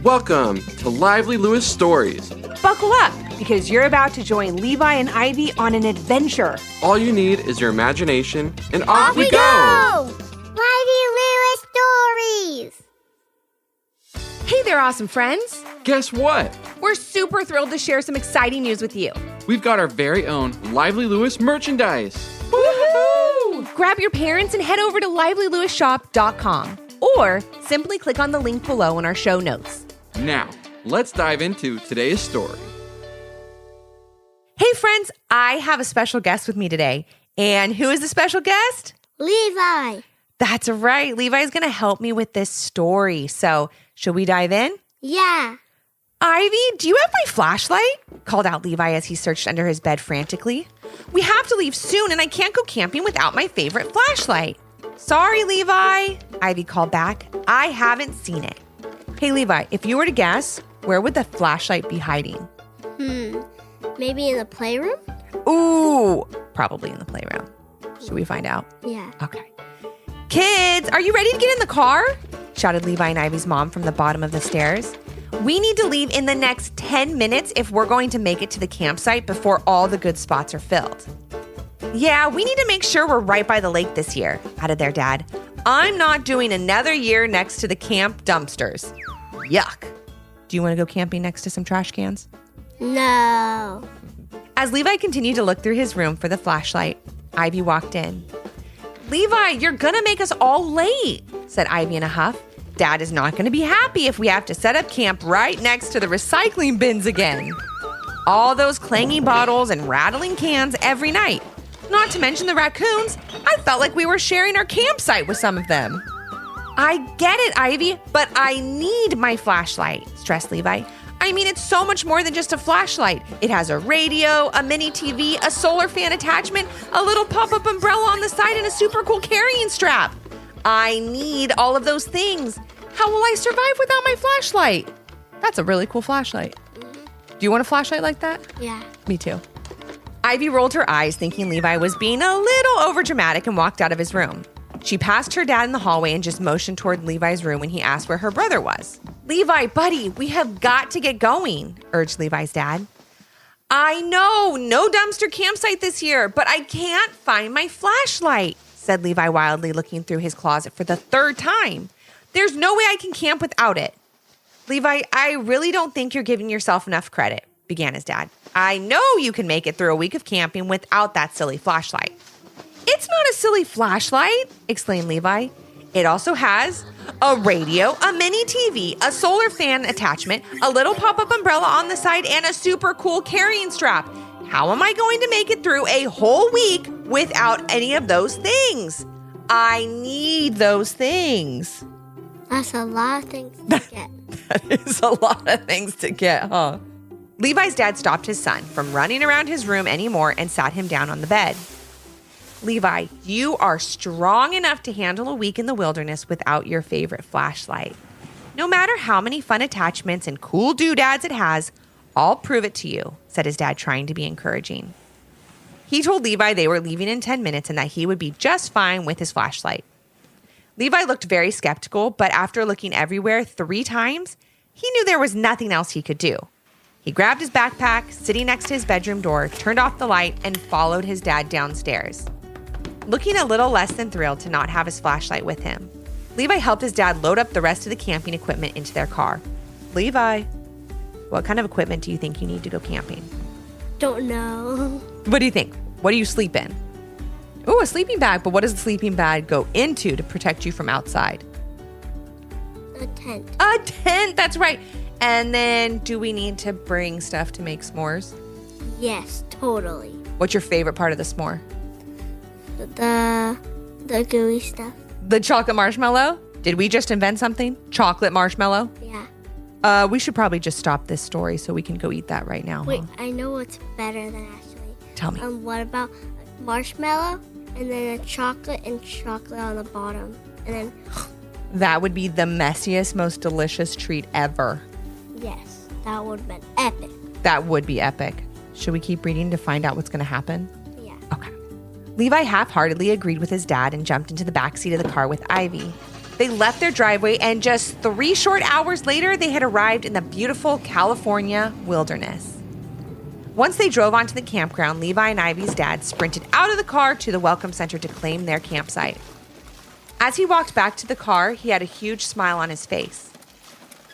Welcome to Lively Lewis Stories. Buckle up, because you're about to join Levi and Ivy on an adventure. All you need is your imagination, and off we go! Lively Lewis Stories! Hey there, awesome friends. Guess what? We're super thrilled to share some exciting news with you. We've got our very own Lively Lewis merchandise. Woohoo! Grab your parents and head over to livelylewishshop.com or simply click on the link below in our show notes. Now, let's dive into today's story. Hey friends, I have a special guest with me today. And who is the special guest? Levi. That's right. Levi's going to help me with this story. So, should we dive in? Yeah. Ivy, do you have my flashlight? Called out Levi as he searched under his bed frantically. We have to leave soon and I can't go camping without my favorite flashlight. Sorry, Levi, Ivy called back. I haven't seen it. Hey, Levi, if you were to guess, where would the flashlight be hiding? Maybe in the playroom? Ooh, probably in the playroom. Should we find out? Yeah. Okay. Kids, are you ready to get in the car? Shouted Levi and Ivy's mom from the bottom of the stairs. We need to leave in the next 10 minutes if we're going to make it to the campsite before all the good spots are filled. Yeah, we need to make sure we're right by the lake this year, added their dad. I'm not doing another year next to the camp dumpsters. Yuck. Do you want to go camping next to some trash cans? No. As Levi continued to look through his room for the flashlight, Ivy walked in. Levi, you're going to make us all late, said Ivy in a huff. Dad is not going to be happy if we have to set up camp right next to the recycling bins again. All those clanging bottles and rattling cans every night. Not to mention the raccoons. I felt like we were sharing our campsite with some of them. I get it, Ivy, but I need my flashlight, stressed Levi. I mean, it's so much more than just a flashlight. It has a radio, a mini TV, a solar fan attachment, a little pop-up umbrella on the side, and a super cool carrying strap. I need all of those things. How will I survive without my flashlight? That's a really cool flashlight. Do you want a flashlight like that? Yeah. Me too. Ivy rolled her eyes, thinking Levi was being a little overdramatic, and walked out of his room. She passed her dad in the hallway and just motioned toward Levi's room when he asked where her brother was. Levi, buddy, we have got to get going, urged Levi's dad. I know, no dumpster campsite this year, but I can't find my flashlight, said Levi wildly, looking through his closet for the third time. There's no way I can camp without it. Levi, I really don't think you're giving yourself enough credit, began his dad. I know you can make it through a week of camping without that silly flashlight. It's not a silly flashlight, exclaimed Levi. It also has a radio, a mini TV, a solar fan attachment, a little pop-up umbrella on the side, and a super cool carrying strap. How am I going to make it through a whole week without any of those things? I need those things. That's a lot of things to get. That is a lot of things to get, huh? Levi's dad stopped his son from running around his room anymore and sat him down on the bed. Levi, you are strong enough to handle a week in the wilderness without your favorite flashlight. No matter how many fun attachments and cool doodads it has, I'll prove it to you, said his dad, trying to be encouraging. He told Levi they were leaving in 10 minutes and that he would be just fine with his flashlight. Levi looked very skeptical, but after looking everywhere 3 times, he knew there was nothing else he could do. He grabbed his backpack, sitting next to his bedroom door, turned off the light, and followed his dad downstairs. Looking a little less than thrilled to not have his flashlight with him, Levi helped his dad load up the rest of the camping equipment into their car. Levi, what kind of equipment do you think you need to go camping? Don't know. What do you think? What do you sleep in? Oh, a sleeping bag, but what does the sleeping bag go into to protect you from outside? A tent. A tent, that's right. And then do we need to bring stuff to make s'mores? Yes, totally. What's your favorite part of the s'more? The gooey stuff. The chocolate marshmallow? Did we just invent something? Chocolate marshmallow? Yeah. We should probably just stop this story so we can go eat that right now. Wait, huh? I know what's better than actually. Tell me. What about marshmallow and then a chocolate and chocolate on the bottom? And then That would be the messiest, most delicious treat ever. yes, that would have been epic. That would be epic. Should we keep reading to find out what's going to happen? Yeah. Okay. Levi half-heartedly agreed with his dad and jumped into the backseat of the car with Ivy. They left their driveway, and just 3 short hours later, they had arrived in the beautiful California wilderness. Once they drove onto the campground, Levi and Ivy's dad sprinted out of the car to the welcome center to claim their campsite. As he walked back to the car, he had a huge smile on his face.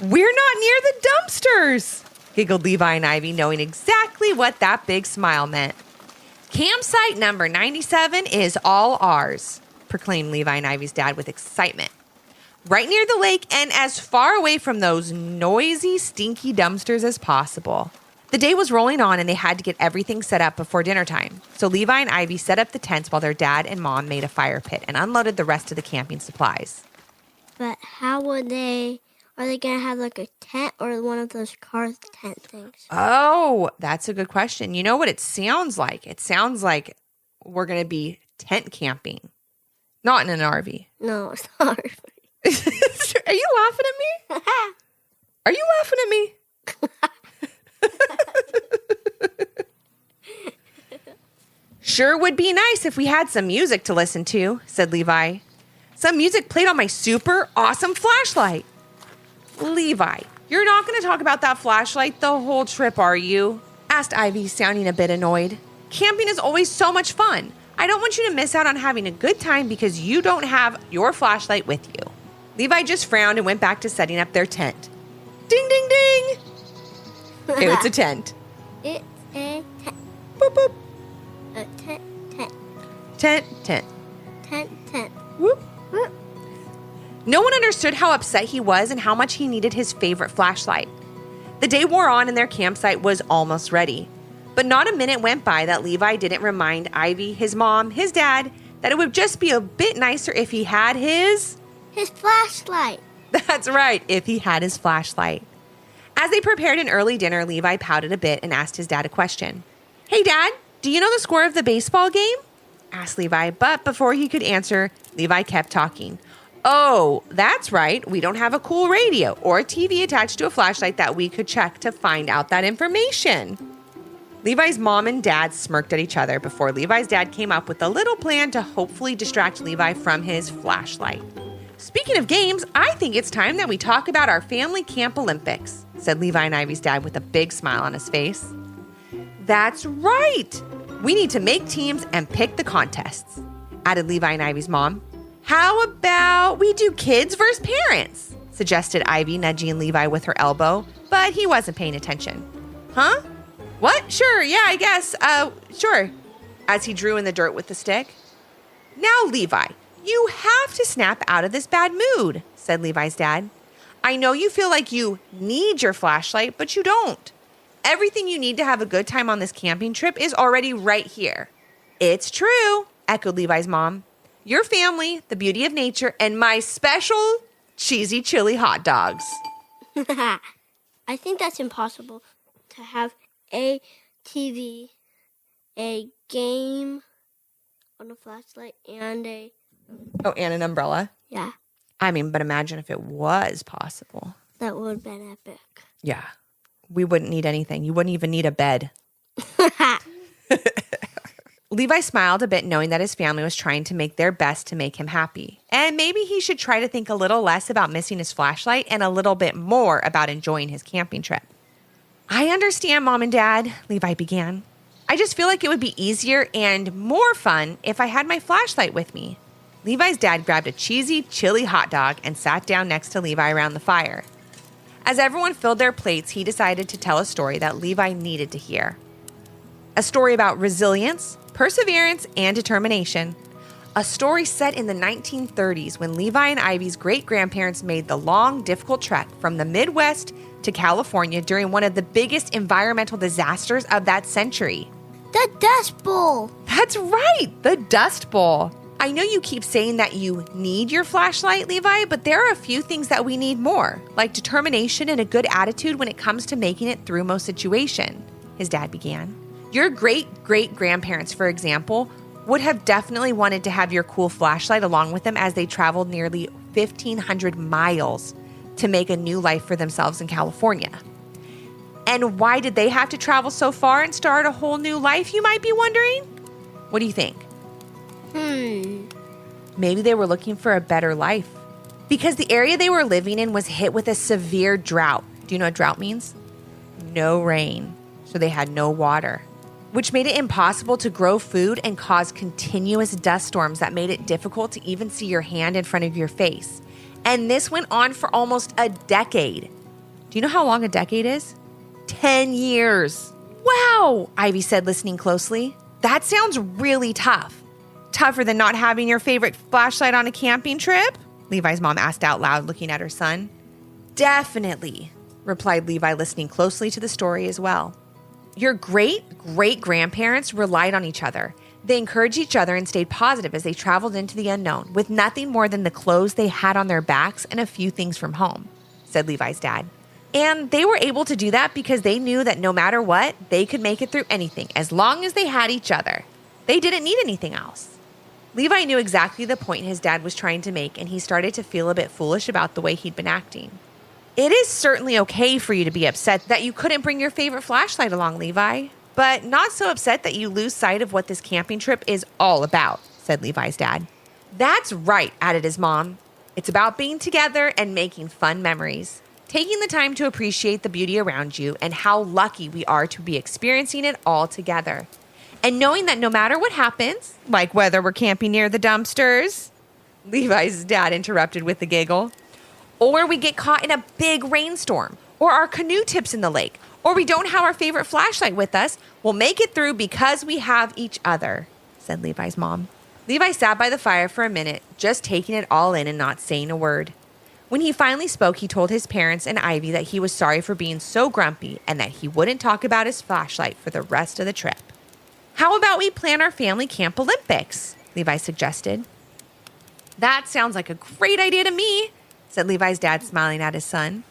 "We're not near the dumpsters," giggled Levi and Ivy, knowing exactly what that big smile meant. "Campsite number 97 is all ours," proclaimed Levi and Ivy's dad with excitement. "Right near the lake and as far away from those noisy, stinky dumpsters as possible." The day was rolling on and they had to get everything set up before dinner time. So Levi and Ivy set up the tents while their dad and mom made a fire pit and unloaded the rest of the camping supplies. But how would they... Are they going to have like a tent or one of those car tent things? Oh, that's a good question. You know what it sounds like? It sounds like we're going to be tent camping, not in an RV. No, it's not. Are you laughing at me? Are you laughing at me? "Sure would be nice if we had some music to listen to," said Levi. "Some music played on my super awesome flashlight." "Levi, you're not going to talk about that flashlight the whole trip, are you?" asked Ivy, sounding a bit annoyed. "Camping is always so much fun. I don't want you to miss out on having a good time because you don't have your flashlight with you." Levi just frowned and went back to setting up their tent. Ding, ding, ding. It's a tent. It's a tent. Boop, boop. A tent, tent. Tent, tent. Tent, tent. Whoop. Whoop. No one understood how upset he was and how much he needed his favorite flashlight. The day wore on and their campsite was almost ready. But not a minute went by that Levi didn't remind Ivy, his mom, his dad, that it would just be a bit nicer if he had his flashlight. That's right, if he had his flashlight. As they prepared an early dinner, Levi pouted a bit and asked his dad a question. "Hey, Dad, do you know the score of the baseball game?" asked Levi, but before he could answer, Levi kept talking. "Oh, that's right. We don't have a cool radio or a TV attached to a flashlight that we could check to find out that information." Levi's mom and dad smirked at each other before Levi's dad came up with a little plan to hopefully distract Levi from his flashlight. "Speaking of games, I think it's time that we talk about our family camp Olympics," said Levi and Ivy's dad with a big smile on his face. "That's right. We need to make teams and pick the contests," added Levi and Ivy's mom. "How about we do kids versus parents?" suggested Ivy, nudging Levi with her elbow, but he wasn't paying attention. "Huh? What? Sure, yeah, I guess. Sure," as he drew in the dirt with the stick. "Now, Levi, you have to snap out of this bad mood," said Levi's dad. "I know you feel like you need your flashlight, but you don't. Everything you need to have a good time on this camping trip is already right here." "It's true," echoed Levi's mom. "Your family, the beauty of nature, and my special cheesy chili hot dogs." I think that's impossible to have a TV, a game on a flashlight, and a... Oh, and an umbrella. Yeah, I mean, but imagine if it was possible. that would have been epic. Yeah. We wouldn't need anything. You wouldn't even need a bed. Levi smiled a bit, knowing that his family was trying to make their best to make him happy. And maybe he should try to think a little less about missing his flashlight and a little bit more about enjoying his camping trip. "I understand, Mom and Dad," Levi began. "I just feel like it would be easier and more fun if I had my flashlight with me." Levi's dad grabbed a cheesy chili hot dog and sat down next to Levi around the fire. As everyone filled their plates, he decided to tell a story that Levi needed to hear. A story about resilience, perseverance, and determination. A story set in the 1930s when Levi and Ivy's great-grandparents made the long, difficult trek from the Midwest to California during one of the biggest environmental disasters of that century. The Dust Bowl! That's right, the Dust Bowl. I know you keep saying that you need your flashlight, Levi, but there are a few things that we need more, like determination and a good attitude when it comes to making it through most situations, his dad began. Your great-great-grandparents, for example, would have definitely wanted to have your cool flashlight along with them as they traveled nearly 1,500 miles to make a new life for themselves in California. And why did they have to travel so far and start a whole new life, you might be wondering? What do you think? Hmm. Maybe they were looking for a better life. because the area they were living in was hit with a severe drought. Do you know what drought means? No rain. So they had no water, which made it impossible to grow food and caused continuous dust storms that made it difficult to even see your hand in front of your face. And this went on for almost a decade. Do you know how long a decade is? 10 years. Wow, Ivy said, listening closely. That sounds really tough. Tougher than not having your favorite flashlight on a camping trip? Levi's mom asked out loud, looking at her son. Definitely, replied Levi, listening closely to the story as well. Your great-great-grandparents relied on each other. They encouraged each other and stayed positive as they traveled into the unknown with nothing more than the clothes they had on their backs and a few things from home, said Levi's dad. And they were able to do that because they knew that no matter what, they could make it through anything as long as they had each other. They didn't need anything else. Levi knew exactly the point his dad was trying to make, and he started to feel a bit foolish about the way he'd been acting. It is certainly okay for you to be upset that you couldn't bring your favorite flashlight along, Levi, but not so upset that you lose sight of what this camping trip is all about, said Levi's dad. That's right, added his mom. It's about being together and making fun memories, taking the time to appreciate the beauty around you and how lucky we are to be experiencing it all together. And knowing that no matter what happens, like whether we're camping near the dumpsters, Levi's dad interrupted with a giggle, or we get caught in a big rainstorm, or our canoe tips in the lake, or we don't have our favorite flashlight with us, we'll make it through because we have each other, said Levi's mom. Levi sat by the fire for a minute, just taking it all in and not saying a word. When he finally spoke, he told his parents and Ivy that he was sorry for being so grumpy and that he wouldn't talk about his flashlight for the rest of the trip. How about we plan our family camp Olympics? Levi suggested. That sounds like a great idea to me, said Levi's dad, smiling at his son.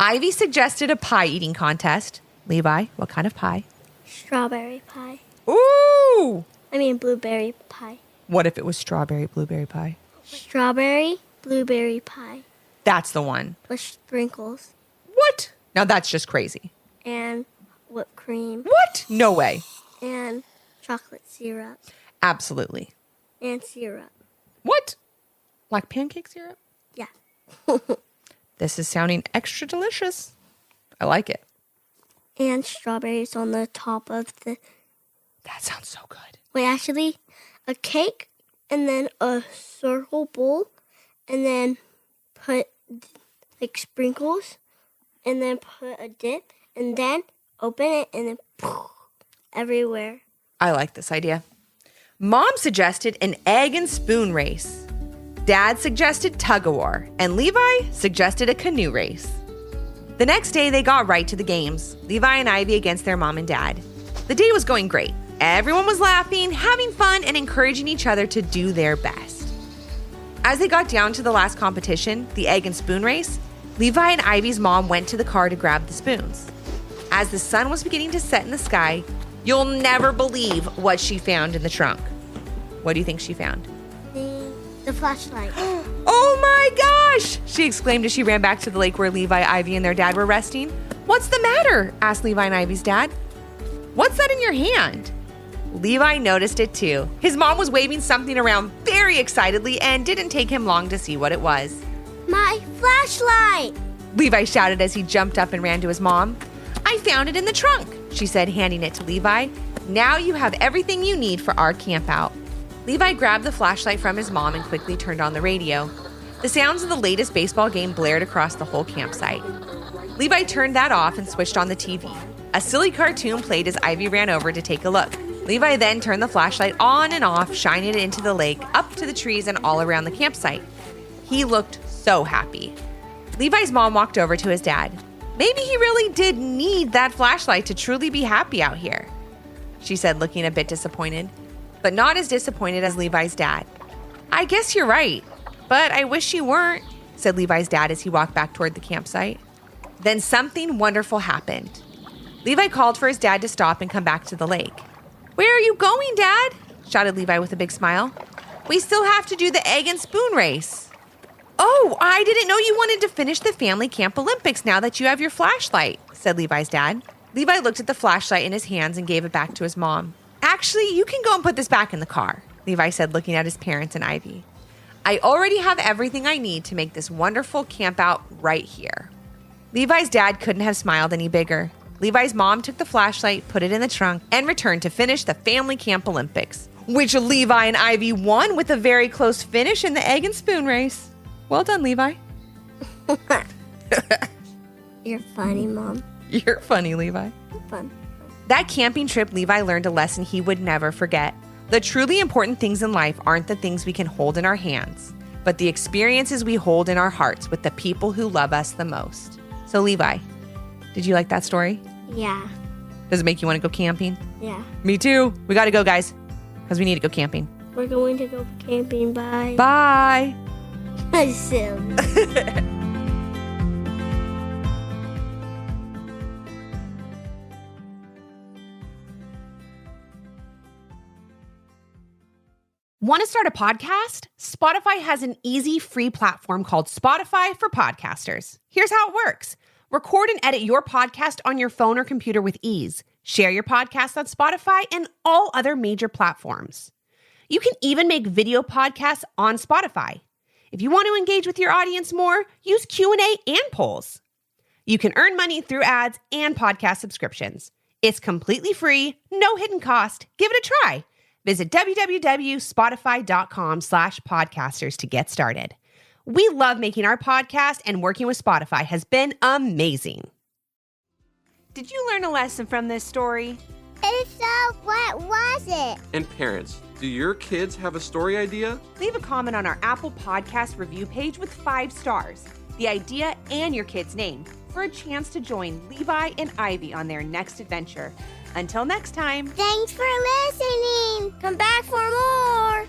Ivy suggested a pie eating contest. Levi, what kind of pie? Strawberry pie. Ooh! Blueberry pie. What if it was strawberry blueberry pie? Strawberry blueberry pie. That's the one. With sprinkles. What? Now that's just crazy. And whipped cream. What? No way. And chocolate syrup. Absolutely. And syrup. What? Like pancake syrup? Yeah. This is sounding extra delicious. I like it. And strawberries on the top of the... That sounds so good. Wait, actually, a cake and then a circle bowl and then put like sprinkles and then put a dip and then open it and then poof, everywhere. I like this idea. Mom suggested an egg and spoon race. Dad suggested tug-of-war, and Levi suggested a canoe race. The next day, they got right to the games, Levi and Ivy against their mom and dad. The day was going great. Everyone was laughing, having fun, and encouraging each other to do their best. As they got down to the last competition, the egg and spoon race, Levi and Ivy's mom went to the car to grab the spoons. As the sun was beginning to set in the sky, you'll never believe what she found in the trunk. What do you think she found? The flashlight. Oh my gosh! She exclaimed as she ran back to the lake where Levi, Ivy, and their dad were resting. What's the matter? Asked Levi and Ivy's dad. What's that in your hand? Levi noticed it too. His mom was waving something around very excitedly and didn't take him long to see what it was. My flashlight! Levi shouted as he jumped up and ran to his mom. I found it in the trunk, she said, handing it to Levi. Now you have everything you need for our camp out. Levi grabbed the flashlight from his mom and quickly turned on the radio. The sounds of the latest baseball game blared across the whole campsite. Levi turned that off and switched on the TV. A silly cartoon played as Ivy ran over to take a look. Levi then turned the flashlight on and off, shining it into the lake, up to the trees, and all around the campsite. He looked so happy. Levi's mom walked over to his dad. Maybe he really did need that flashlight to truly be happy out here, she said, looking a bit disappointed, but not as disappointed as Levi's dad. I guess you're right, but I wish you weren't, said Levi's dad as he walked back toward the campsite. Then something wonderful happened. Levi called for his dad to stop and come back to the lake. Where are you going, Dad? Shouted Levi with a big smile. We still have to do the egg and spoon race. Oh, I didn't know you wanted to finish the family camp Olympics now that you have your flashlight, said Levi's dad. Levi looked at the flashlight in his hands and gave it back to his mom. Actually, you can go and put this back in the car, Levi said, looking at his parents and Ivy. I already have everything I need to make this wonderful camp out right here. Levi's dad couldn't have smiled any bigger. Levi's mom took the flashlight, put it in the trunk, and returned to finish the family camp Olympics, which Levi and Ivy won with a very close finish in the egg and spoon race. Well done, Levi. You're funny, Mom. You're funny, Levi. Fun. That camping trip, Levi learned a lesson he would never forget. The truly important things in life aren't the things we can hold in our hands, but the experiences we hold in our hearts with the people who love us the most. So, Levi, did you like that story? Yeah. Does it make you want to go camping? Yeah. Me too. We got to go, guys, because we need to go camping. We're going to go camping. Bye. Bye. Silly. Want to start a podcast? Spotify has an easy free platform called Spotify for Podcasters. Here's how it works. Record and edit your podcast on your phone or computer with ease. Share your podcast on Spotify and all other major platforms. You can even make video podcasts on Spotify. If you want to engage with your audience more, use Q&A and polls. You can earn money through ads and podcast subscriptions. It's completely free, no hidden cost. Give it a try. Visit www.spotify.com/podcasters to get started. We love making our podcast, and working with Spotify has been amazing. Did you learn a lesson from this story? If so, what was it? And parents, do your kids have a story idea? Leave a comment on our Apple Podcast review page with 5 stars, the idea, and your kid's name for a chance to join Levi and Ivy on their next adventure. Until next time. Thanks for listening. Come back for more.